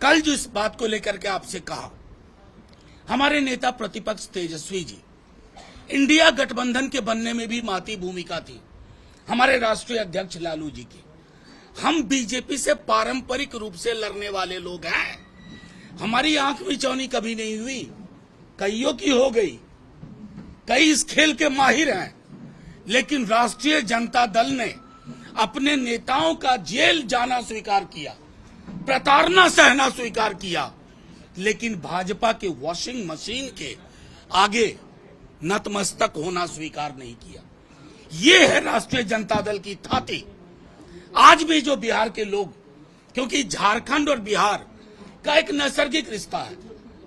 कल जो इस बात को लेकर के आपसे कहा, हमारे नेता प्रतिपक्ष तेजस्वी जी, इंडिया गठबंधन के बनने में भी महती भूमिका थी हमारे राष्ट्रीय अध्यक्ष लालू जी की। हम बीजेपी से पारंपरिक रूप से लड़ने वाले लोग हैं, हमारी आंख मिचौनी कभी नहीं हुई, कईयों की हो गई, कई इस खेल के माहिर हैं, लेकिन राष्ट्रीय जनता दल ने अपने नेताओं का जेल जाना स्वीकार किया, प्रताड़ना सहना स्वीकार किया, लेकिन भाजपा के वॉशिंग मशीन के आगे नतमस्तक होना स्वीकार नहीं किया। ये है राष्ट्रीय जनता दल की थाती। आज भी जो बिहार के लोग, क्योंकि झारखंड और बिहार का एक नैसर्गिक रिश्ता है,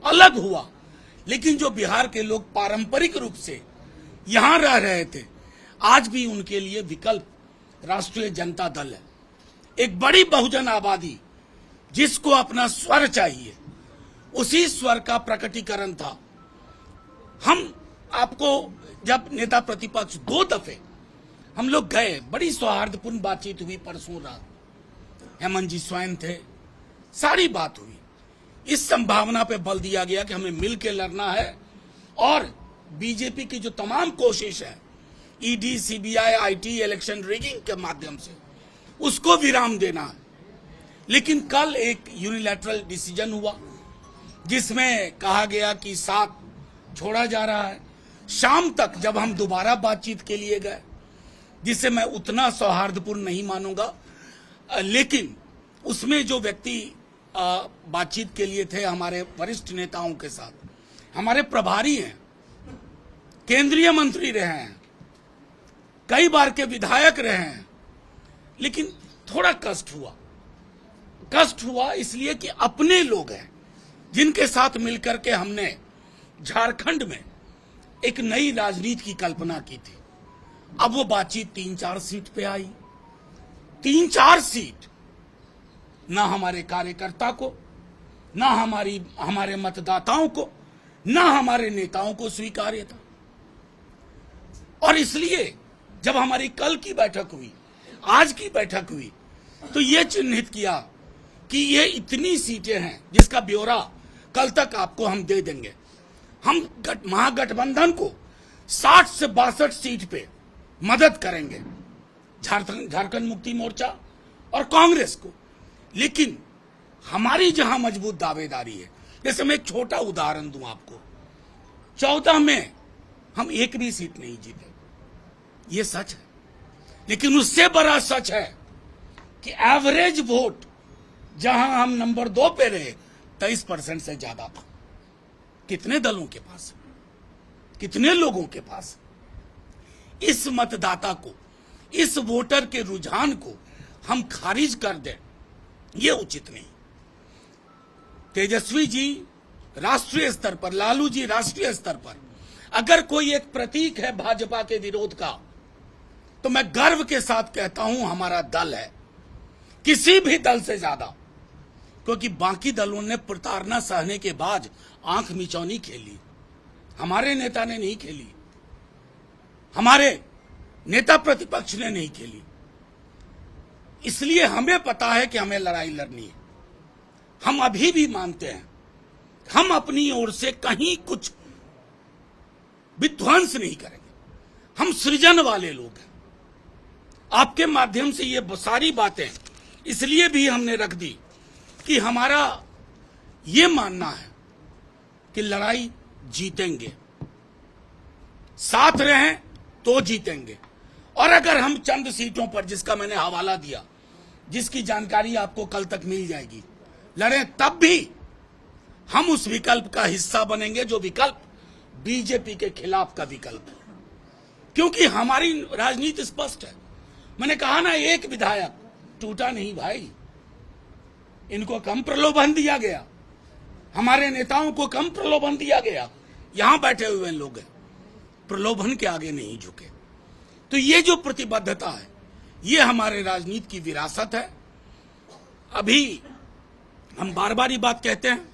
अलग हुआ, लेकिन जो बिहार के लोग पारंपरिक रूप से यहां रह रहे थे, आज भी उनके लिए विकल्प राष्ट्रीय जनता दल है। एक बड़ी बहुजन आबादी जिसको अपना स्वर चाहिए, उसी स्वर का प्रकटीकरण था। हम आपको जब नेता प्रतिपक्ष 2 दफे हम लोग गए, बड़ी सौहार्दपूर्ण बातचीत हुई। परसों रात हेमंत जी स्वयं थे, सारी बात हुई। इस संभावना पे बल दिया गया कि हमें मिल के लड़ना है और बीजेपी की जो तमाम कोशिश है ED, CBI, IT, election rigging के माध्यम से, उसको विराम देना है। लेकिन कल एक यूनिलैटरल डिसीजन हुआ जिसमें कहा गया कि साथ छोड़ा जा रहा है। शाम तक जब हम दोबारा बातचीत के लिए गए, जिसे मैं उतना सौहार्दपूर्ण नहीं मानूंगा, लेकिन उसमें जो व्यक्ति बातचीत के लिए थे हमारे वरिष्ठ नेताओं के साथ, हमारे प्रभारी हैं, केंद्रीय मंत्री रहे हैं, कई बार के विधायक रहे हैं, लेकिन थोड़ा कष्ट हुआ इसलिए कि अपने लोग हैं जिनके साथ मिलकर के हमने झारखंड में एक नई राजनीति की कल्पना की थी। अब वो बातचीत 3-4 सीट पे आई। 3-4 सीट ना हमारे कार्यकर्ता को, ना हमारे मतदाताओं को, ना हमारे नेताओं को स्वीकार्य था। और इसलिए जब हमारी कल की बैठक हुई, आज की बैठक हुई, तो ये चिन्हित किया कि ये इतनी सीटें हैं जिसका ब्यौरा कल तक आपको हम दे देंगे। हम महागठबंधन को 60 से 62 सीट पे मदद करेंगे, झारखंड मुक्ति मोर्चा और कांग्रेस को। लेकिन हमारी जहां मजबूत दावेदारी है, जैसे मैं एक छोटा उदाहरण दूं आपको, 14 में हम एक भी सीट नहीं जीते, ये सच है। लेकिन उससे बड़ा सच है कि एवरेज वोट जहां हम नंबर 2 पे रहे, 23% से ज्यादा था। कितने दलों के पास, कितने लोगों के पास? इस मतदाता को, इस वोटर के रुझान को हम खारिज कर दें, यह उचित नहीं। तेजस्वी जी राष्ट्रीय स्तर पर, लालू जी राष्ट्रीय स्तर पर, अगर कोई एक प्रतीक है भाजपा के विरोध का, तो मैं गर्व के साथ कहता हूं हमारा दल है, किसी भी दल से ज्यादा। क्योंकि बाकी दलों ने प्रताड़ना सहने के बाद आंख मिचौनी खेली, हमारे नेता ने नहीं खेली, हमारे नेता प्रतिपक्ष ने नहीं खेली। इसलिए हमें पता है कि हमें लड़ाई लड़नी है। हम अभी भी मानते हैं हम अपनी ओर से कहीं कुछ विध्वंस नहीं करेंगे, हम सृजन वाले लोग हैं। आपके माध्यम से ये सारी बातें इसलिए भी हमने रख दी कि हमारा ये मानना है कि लड़ाई जीतेंगे, साथ रहें तो जीतेंगे। और अगर हम चंद सीटों पर, जिसका मैंने हवाला दिया, जिसकी जानकारी आपको कल तक मिल जाएगी, लड़ें, तब भी हम उस विकल्प का हिस्सा बनेंगे जो विकल्प बीजेपी के खिलाफ का विकल्प है। क्योंकि हमारी राजनीति स्पष्ट है। मैंने कहा ना, एक विधायक टूटा नहीं भाई, इनको कम प्रलोभन दिया गया, हमारे नेताओं को कम प्रलोभन दिया गया। यहां बैठे हुए लोग हैं, प्रलोभन के आगे नहीं झुके। तो ये जो प्रतिबद्धता है, ये हमारे राजनीति की विरासत है। अभी हम बार बार ये बात कहते हैं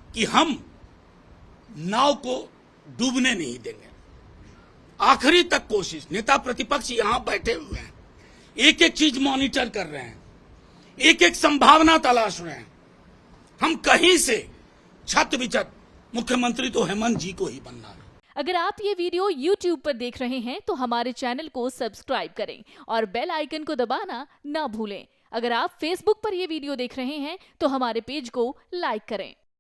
कि हम नाव को डूबने नहीं देंगे, आखिरी तक कोशिश। नेता प्रतिपक्ष यहां बैठे हुए हैं, एक एक चीज मॉनिटर कर रहे हैं, एक एक संभावना तलाश रहे हैं। हम कहीं से छत विचत मुख्यमंत्री तो हेमंत जी को ही बनना है। अगर आप ये वीडियो YouTube पर देख रहे हैं तो हमारे चैनल को सब्सक्राइब करें और बेल आइकन को दबाना ना भूलें। अगर आप Facebook पर ये वीडियो देख रहे हैं तो हमारे पेज को लाइक करें।